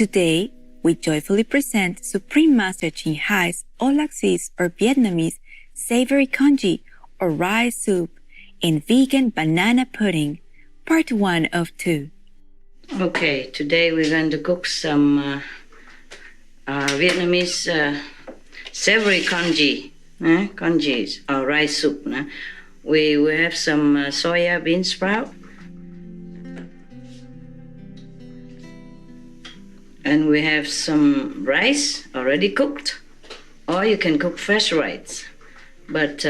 Today, we joyfully present Supreme Master Ching Hai's Aulacese or Vietnamese Savory Congee or rice soup and vegan banana pudding, part 1 of 2. Okay, today we're going to cook some Vietnamese savory congee, congees or rice soup. We have some soya bean sprout, and we have some rice already cooked, or you can cook fresh rice. But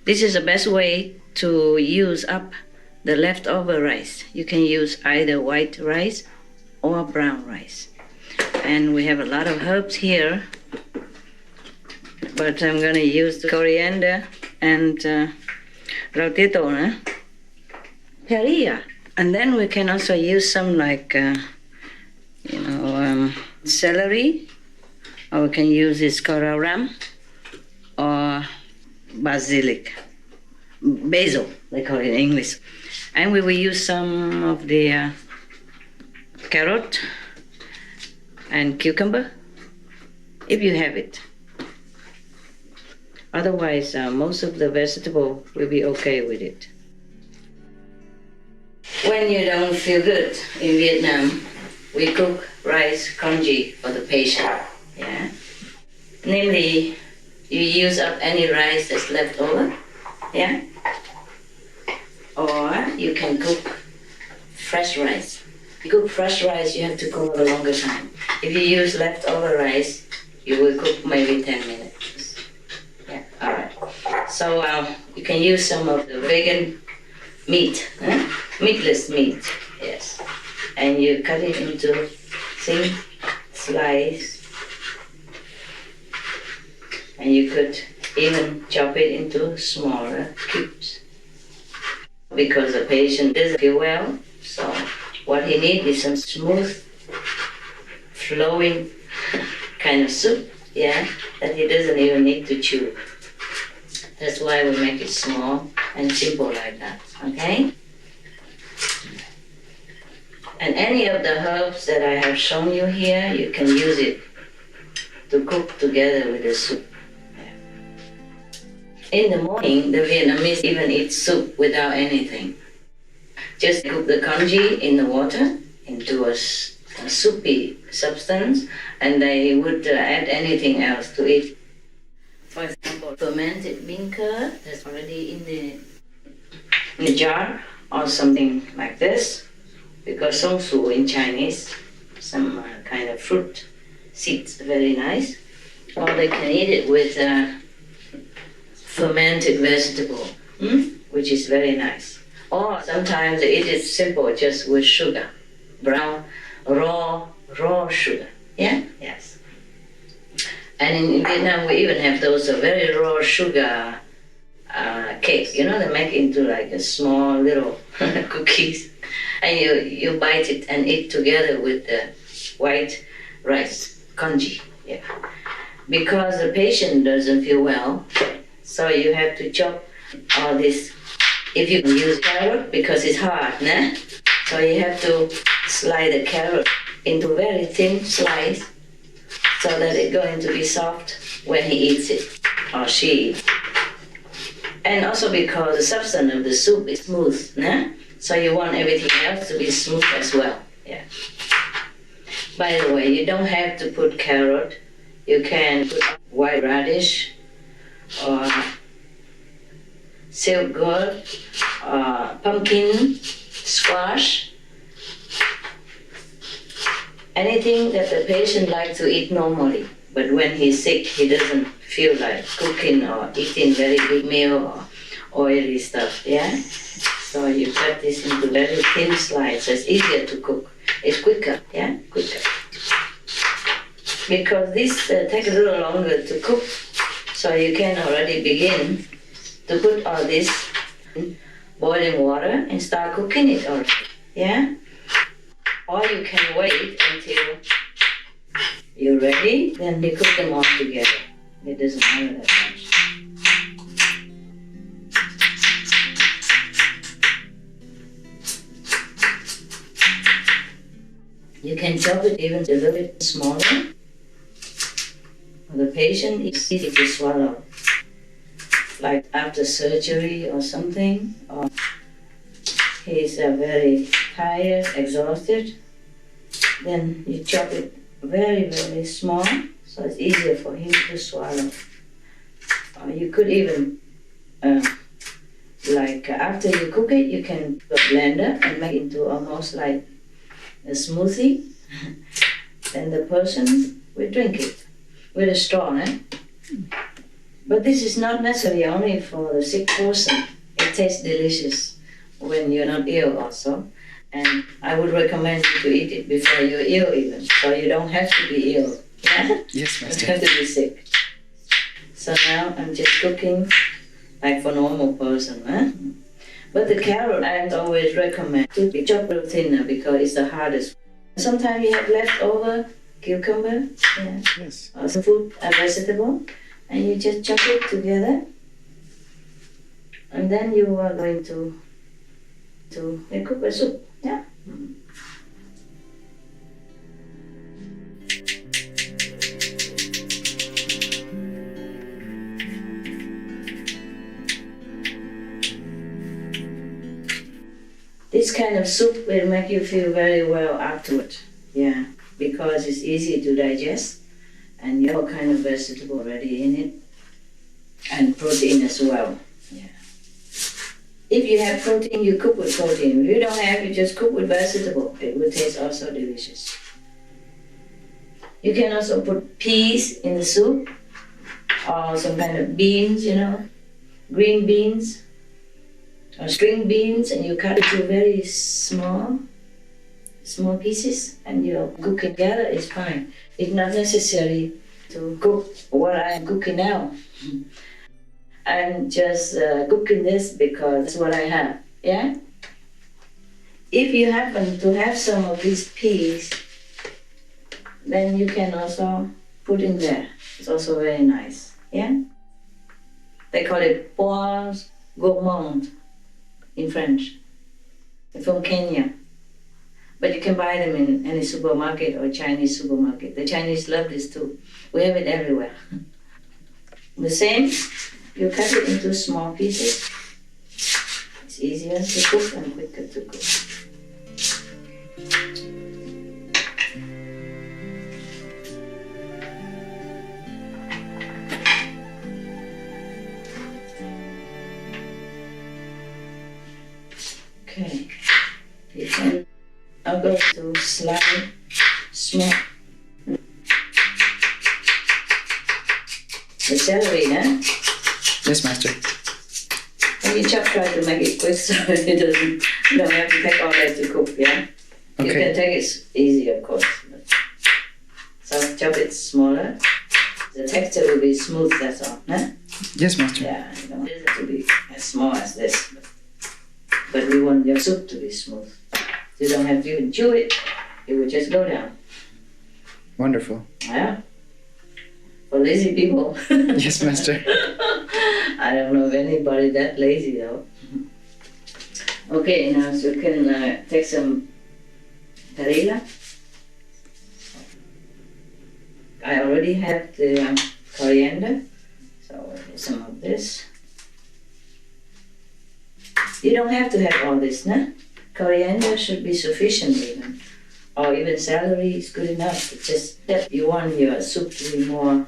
this is the best way to use up the leftover rice. You can use either white rice or brown rice. And we have a lot of herbs here, but I'm going to use the coriander and rau tía tô, perilla. And then we can also use some like celery, or we can use this ram or basil, they call it in English. And we will use some of the carrot and cucumber, if you have it. Otherwise, most of the vegetable will be okay with it. When you don't feel good in Vietnam, we cook rice congee for the patient. Yeah. Namely, you use up any rice that's left over. Yeah. Or you can cook fresh rice. If you cook fresh rice, you have to cook a longer time. If you use leftover rice, you will cook maybe 10 minutes. Yeah, all right. So you can use some of the vegan meat, meatless meat, yes. And you cut it into thin slices. And you could even chop it into smaller cubes. Because the patient doesn't feel well, so what he needs is some smooth, flowing kind of soup, yeah, that he doesn't even need to chew. That's why we make it small and simple like that, okay? And any of the herbs that I have shown you here, you can use it to cook together with the soup. In the morning, the Vietnamese even eat soup without anything. Just cook the congee in the water into a soupy substance, and they would add anything else to it. For example, fermented bean curd that's already in the jar, or something like this, because song su in Chinese, some kind of fruit seeds, very nice. Or they can eat it with fermented vegetable, which is very nice. Or sometimes they eat it simple, just with sugar, brown, raw sugar. Yeah, yes. And in Vietnam, we even have those very raw sugar cakes. You know, they make it into like a small little cookies, and you bite it and eat together with the white rice congee. Yeah, because the patient doesn't feel well. So you have to chop all this. If you use carrot, because it's hard, so you have to slide the carrot into very thin slice so that it's going to be soft when he eats it, or she eats. And also because the substance of the soup is smooth, so you want everything else to be smooth as well. Yeah. By the way, you don't have to put carrot. You can put white radish, or silk gourd, pumpkin, squash, anything that the patient likes to eat normally. But when he's sick, he doesn't feel like cooking or eating very good meal or oily stuff, yeah? So you cut this into very thin slices. It's easier to cook. It's quicker, yeah? Quicker. Because this takes a little longer to cook, so you can already begin to put all this in boiling water and start cooking it already, yeah? Or you can wait until you're ready, then you cook them all together. It doesn't matter that much. You can chop it even a little bit smaller. The patient is easy to swallow, like after surgery or something, or he's very tired, exhausted, then you chop it very, very small, so it's easier for him to swallow. You could even, after you cook it, you can put a blender and make it into almost like a smoothie. Then the person will drink it with a straw, eh? But this is not necessarily only for the sick person. It tastes delicious when you're not ill also. And I would recommend you to eat it before you're ill even, so you don't have to be ill. Yeah? Yes, You Master. have to be sick. So now I'm just cooking like for normal person. Huh? But the carrot I always recommend to be chopped a little thinner because it's the hardest. Sometimes you have leftover cucumber, yeah, Yes. or some food, a vegetable, and you just chop it together. And then you are going to cook a soup. Yeah. This kind of soup will make you feel very well afterward. Yeah, because it's easy to digest and you have all kind of vegetable already in it and protein as well. Yeah. If you have protein, you cook with protein. If you don't have, you just cook with vegetable. It will taste also delicious. You can also put peas in the soup or some kind of beans, green beans or string beans, and you cut it to very small pieces and you cook it together. It's fine. It's not necessary to cook what I'm cooking now. I'm just cooking this because that's what I have, yeah? If you happen to have some of these peas, then you can also put in there. It's also very nice, yeah? They call it pois gourmand in French. It's from Kenya. But you can buy them in any supermarket or Chinese supermarket. The Chinese love this too. We have it everywhere. The same, you cut it into small pieces. It's easier to cook and quicker to cook. Okay, you can, I'll go to slide small. The celery, huh? Yes, Master. When you chop, try to make it quick so it doesn't, you don't have to take all that to cook, yeah? You Okay. can take it easy, of course. So chop it smaller. The texture will be smooth, that's all, huh? Yes, Master. Yeah, you don't want it to be as small as this. But we want your soup to be smooth. You don't have to even chew it. It will just go down. Wonderful. Yeah? For lazy people. Yes, Master. I don't know of anybody that lazy though. Okay, now so you can take some perilla. I already have the coriander, so some of this. You don't have to have all this, no? Coriander should be sufficient even. Or even celery is good enough. It's just that you want your soup to be more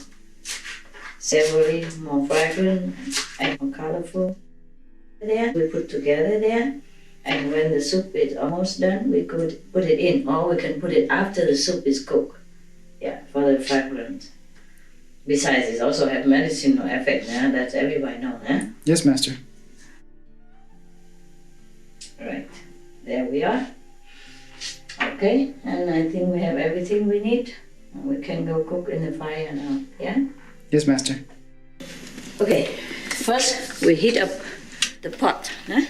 savory, more fragrant, and more colorful. There, we put together there, and when the soup is almost done, we could put it in, or we can put it after the soup is cooked. Yeah, for the fragrance. Besides, it also have medicinal effect, yeah? That's everybody know, huh? Yes, Master. Right, there we are. Okay, and I think we have everything we need. We can go cook in the fire now, yeah? Yes, Master. Okay, first we heat up the pot. Huh?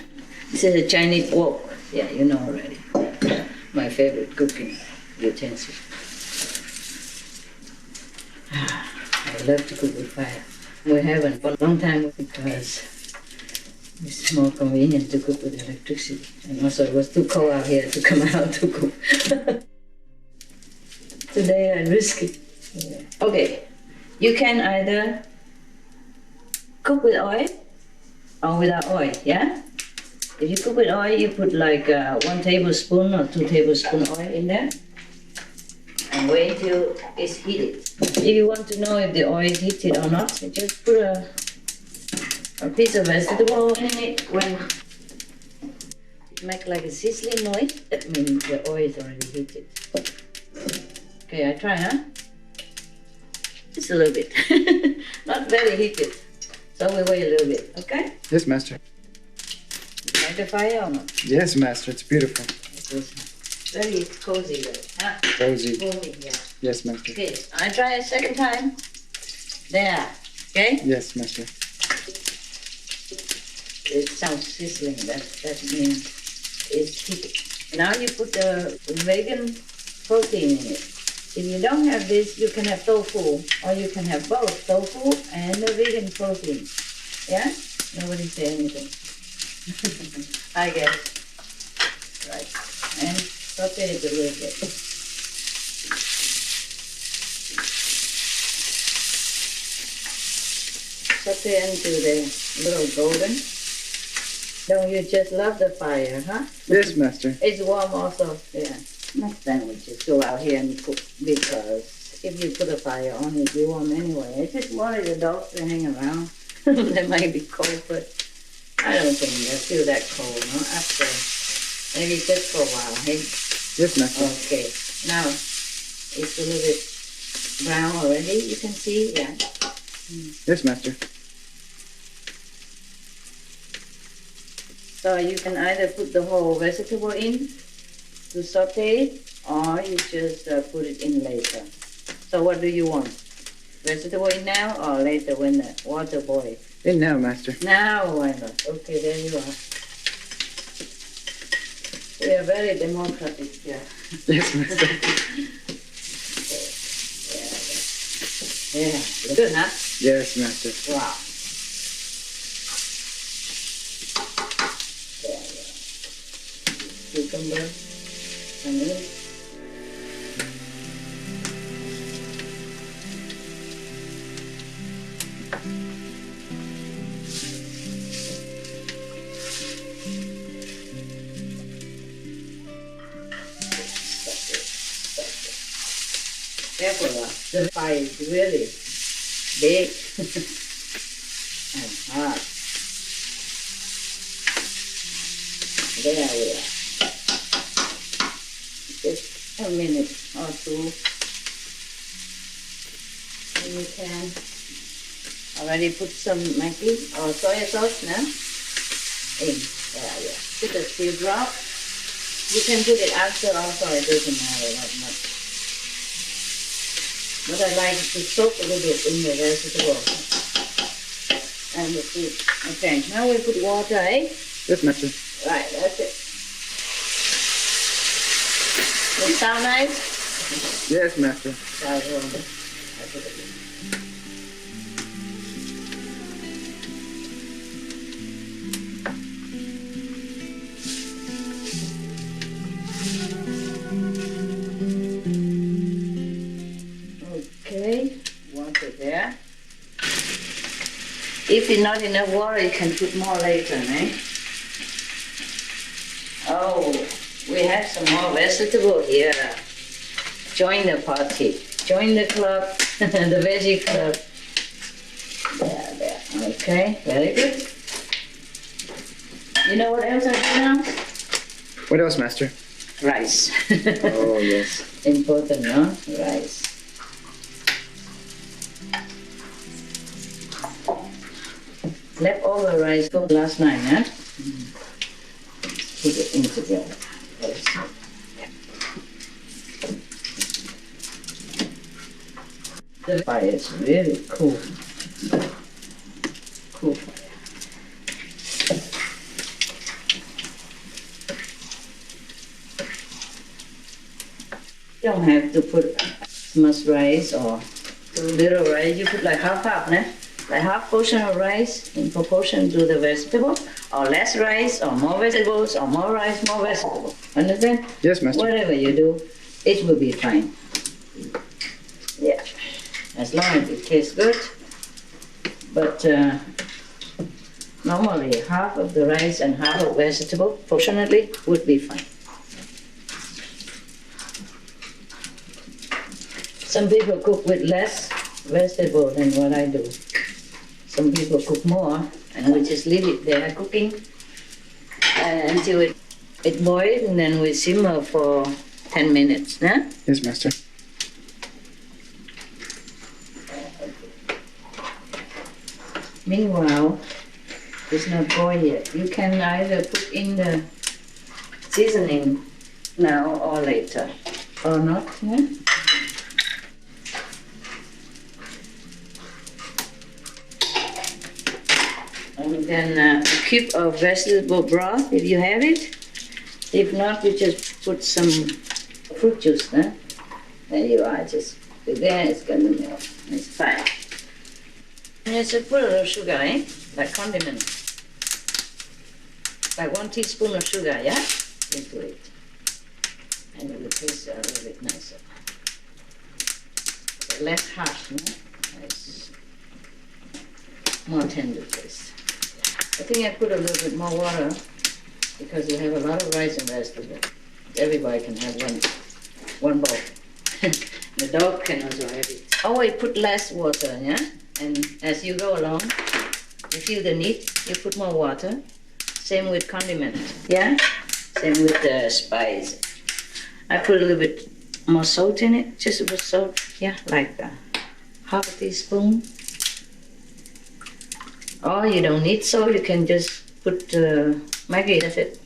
This is a Chinese wok. Yeah, you know already. My favorite cooking utensil. I love to cook with fire. We haven't for a long time because it's more convenient to cook with electricity. And also it was too cold out here to come out to cook. today I risk it. Okay, you can either cook with oil or without oil, yeah? If you cook with oil, you put like 1 tablespoon or 2 tablespoon oil in there and wait till it's heated. If you want to know if the oil is heated or not, you just put a piece of vegetable in it. When it makes like a sizzling noise, that means the oil is already heated. Okay, I try, huh? Just a little bit. Not very heated. So we wait a little bit, okay? Yes, Master. Like the fire or not? Yes, Master. It's beautiful. It was very cozy, huh? Cozy. Cozy, yeah. Yes, Master. Okay, I try a second time. There, okay? Yes, Master. It sounds sizzling, that means it's heated. Now you put the vegan protein in it. If you don't have this, you can have tofu, or you can have both tofu and the vegan protein. Yeah? Nobody say anything. I guess. Right. And saute it a little bit. Saute until they're a little golden. Don't you just love the fire, huh? Yes, Master. It's warm also, yeah. Next time we just go out here and cook, because if you put a fire on, it'll be warm anyway. I just wanted the dogs to hang around. They might be cold, but I don't think they'll feel that cold, no? After, maybe just for a while, hey? Yes, Master. Okay, now it's a little bit brown already, you can see, yeah. Yes, Master. So you can either put the whole vegetable in to saute it, or you just put it in later. So what do you want? Vegetable in now or later when the water boils? In now, Master. Now, why not? Okay, there you are. We are very democratic here. Yes, Master. Yeah, good, huh? Yes, Master. Wow. Cucumber, onion. Careful, the fire is really big and hot. There we are. Just a minute or two. And you can already put some Maggi or soy sauce now. In. There we are. Just a few drops. You can put it after also, it doesn't matter that much. But I like to soak a little bit in the vegetable and the food. Okay, now we put water, eh? Yes, Master. Right, that's it. Does it sound nice? Yes, Master. Okay, water there. If it's not enough water, you can put more later, eh? Oh, we have some more vegetable here. Join the party. Join the club, the veggie club. There. Okay, very good. You know what else I do now? What else, Master? Rice. Oh, yes. Important, no? Rice. Leftover rice from last night, huh? Put it in together. The fire is really cool. Cool fire. You don't have to put much rice or too little rice. You put like half, né? Like half portion of rice in proportion to the vegetable, or less rice, or more vegetables, or more rice, more vegetable. Understand? Yes, Master. Whatever you do, it will be fine. as long as it tastes good. But normally half of the rice and half of vegetable, fortunately, would be fine. Some people cook with less vegetable than what I do. Some people cook more, and we just leave it there cooking until it boils, and then we simmer for 10 minutes. Huh? Yes, Master. Meanwhile, it's not boiled yet. You can either put in the seasoning now or later, or not. Yeah? And then a cube of vegetable broth, if you have it. If not, you just put some fruit juice. Huh? There you are. Just put it there. It's gonna melt. It's fine. And just put a little sugar, like condiment. Like 1 teaspoon of sugar, yeah? Into it. And it will taste a little bit nicer. But less harsh, no? It's more tender taste. I think I put a little bit more water because we have a lot of rice and vegetables. Everybody can have one bowl. The dog can also have it. Always put less water, yeah? And as you go along, you feel the need, you put more water. Same with condiment, yeah? Same with the spice. I put a little bit more salt in it, just a bit salt, yeah, like half a teaspoon. Or you don't need salt, you can just put Maggi, that's it.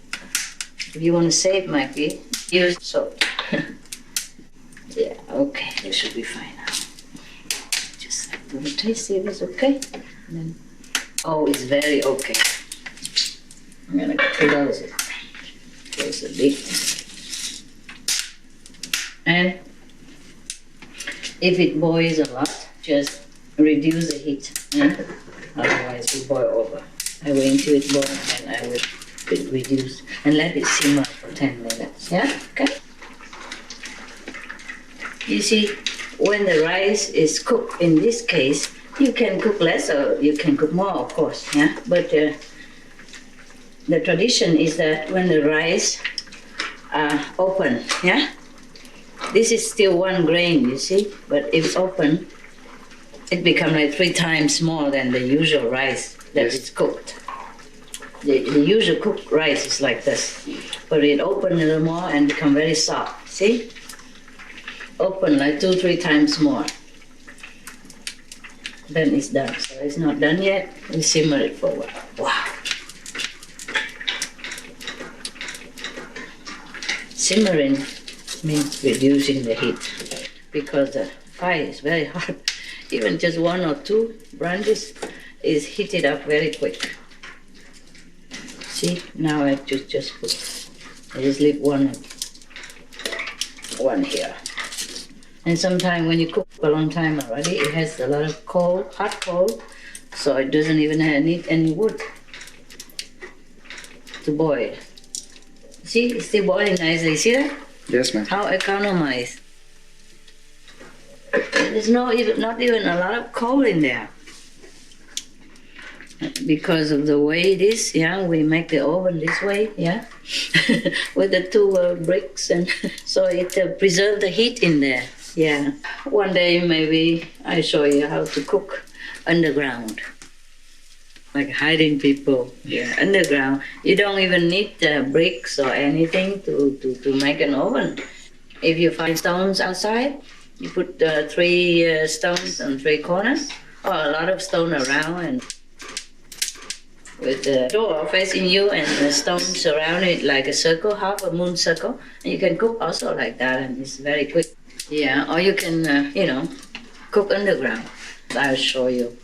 If you want to save Maggi, use salt. Yeah, okay, this should be fine now. Just a little taste, see if it's okay. And then, oh, it's very okay. I'm gonna close it. Close the lid. And if it boils a lot, just reduce the heat. Yeah? Otherwise, we boil over. I wait until it boils and I will reduce and let it simmer for 10 minutes. Yeah? Okay? You see, when the rice is cooked, in this case, you can cook less or you can cook more, of course. Yeah? But the tradition is that when the rice are open, yeah? This is still 1 grain, you see? But if it's open, it becomes like 3 times more than the usual rice that is cooked. The usual cooked rice is like this. But it opens a little more and become very soft, see? Open like 2-3 times more. Then it's done. So it's not done yet. We simmer it for a while. Wow. Simmering means reducing the heat because the fire is very hot. Even just 1 or 2 branches is heated up very quick. See, now I just put, I just leave one here. And sometimes when you cook for a long time already, it has a lot of coal, hot coal, so it doesn't even need any wood to boil. See, it's still boiling nicely. See that? Yes, ma'am. How economized. There's not even a lot of coal in there. Because of the way it is, yeah, we make the oven this way, yeah, with the 2 bricks, and so it preserves the heat in there, yeah. One day maybe I show you how to cook underground, like hiding people, yeah, underground. You don't even need bricks or anything to make an oven. If you find stones outside, you put 3 stones on 3 corners, or a lot of stone around, and with the door facing you and the stones around it like a circle, half a moon circle. And you can cook also like that, and it's very quick. Yeah, or you can, cook underground. I'll show you.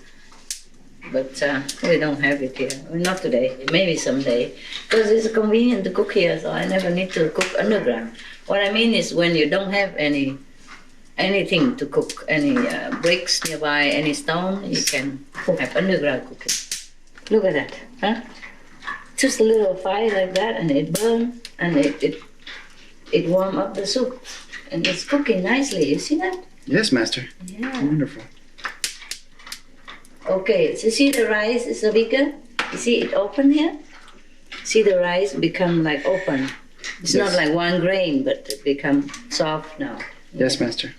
But we don't have it here. Well, not today, maybe someday. Because it's convenient to cook here, so I never need to cook underground. What I mean is when you don't have anything to cook, any bricks nearby, any stone, you can have underground cooking. Look at that, huh? Just a little fire like that, and it burns, and it warms up the soup, and it's cooking nicely. You see that? Yes, Master. Yeah. Wonderful. Okay, so see the rice is bigger? You see it open here? See the rice become like open. It's not Yes. like one grain, but it become soft now. Yes, Master.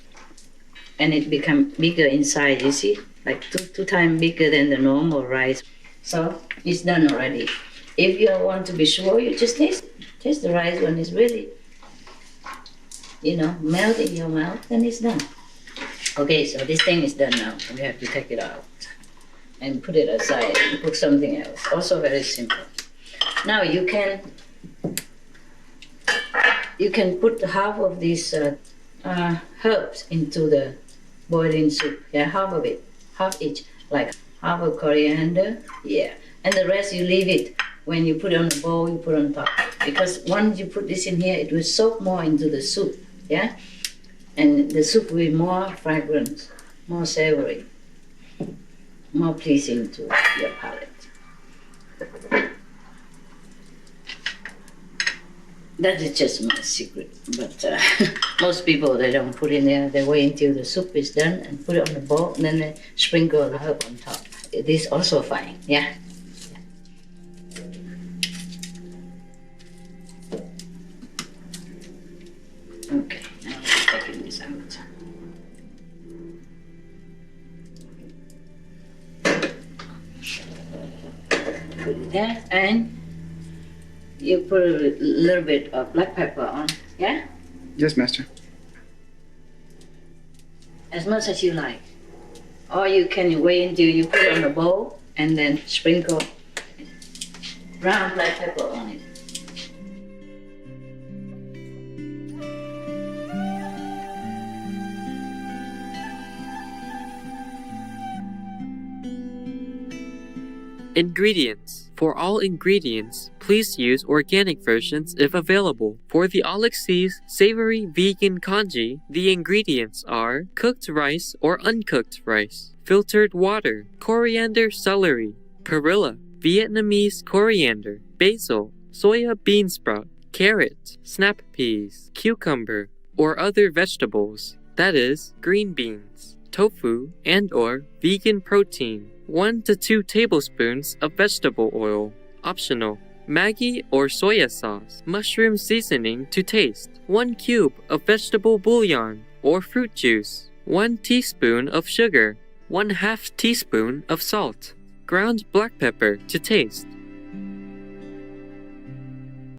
And it become bigger inside, you see? Like two times bigger than the normal rice. So it's done already. If you want to be sure, you just taste the rice when it's really, melt in your mouth, then it's done. Okay, so this thing is done now. We have to take it out and put it aside and cook something else. Also very simple. Now you can put half of these herbs into the boiling soup. Yeah, half of it, half each, like half a coriander. Yeah, and the rest you leave it. When you put it on the bowl, you put on top. Because once you put this in here, it will soak more into the soup. Yeah, and the soup will be more fragrant, more savory, more pleasing to your palate. That is just my secret, but most people, they don't put in there. They wait until the soup is done and put it on the bowl, and then they sprinkle the herb on top. It is also fine, yeah? Okay, now I'm taking this out. Put it there, and you put a little bit of black pepper on, yeah? Yes, Master. As much as you like. Or you can wait until you put it on the bowl and then sprinkle brown black pepper on it. Ingredients. For all ingredients, please use organic versions if available. For the Aulacese Savory Vegan Congee, the ingredients are cooked rice or uncooked rice, filtered water, coriander celery, perilla, Vietnamese coriander, basil, soya bean sprout, carrot, snap peas, cucumber, or other vegetables, that is, green beans, tofu, and/or vegan protein. 1 to 2 tablespoons of vegetable oil. Optional. Maggi or soya sauce. Mushroom seasoning to taste. 1 cube of vegetable bouillon or fruit juice. 1 teaspoon of sugar. 1/2 teaspoon of salt. Ground black pepper to taste.